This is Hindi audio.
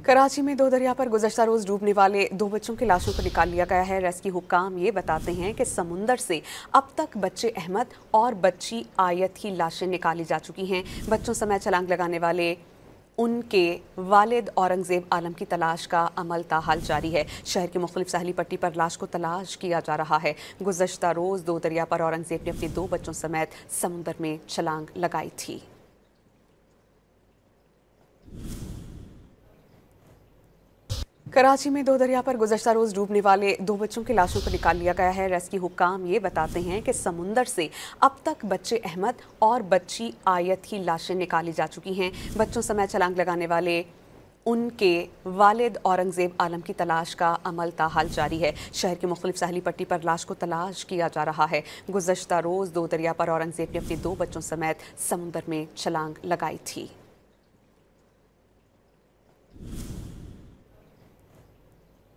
कराची में दो दरिया पर गुज़श्ता रोज़ डूबने वाले दो बच्चों की लाशों को निकाल लिया गया है। रेस्क्यू हुक्काम ये बताते हैं कि समुंदर से अब तक बच्चे अहमद और बच्ची आयत की लाशें निकाली जा चुकी हैं। बच्चों समेत छलांग लगाने वाले उनके वालिद औरंगजेब आलम की तलाश का अमल ताहाल जारी है। शहर की मुख्तलिफ साहली पट्टी पर लाश को तलाश किया जा रहा है। गुज़श्ता रोज़ दो दरिया पर औरंगजेब ने अपने दो बच्चों समेत समुंदर में छलांग लगाई थी। कराची में दो दरिया पर गुज़श्ता रोज़ डूबने वाले दो बच्चों की लाशों को निकाल लिया गया है। रेस्क्यू हुक्काम ये बताते हैं कि समुंदर से अब तक बच्चे अहमद और बच्ची आयत की लाशें निकाली जा चुकी हैं। बच्चों समेत छलांग लगाने वाले उनके वालिद औरंगजेब आलम की तलाश का अमल ताहाल जारी है। शहर की मुख्तलिफ साहली पट्टी पर लाश को तलाश किया जा रहा है। गुज़श्ता रोज़ दो दरिया पर औरंगजेब ने अपने दो बच्चों समेत समुंदर में छलांग लगाई थी।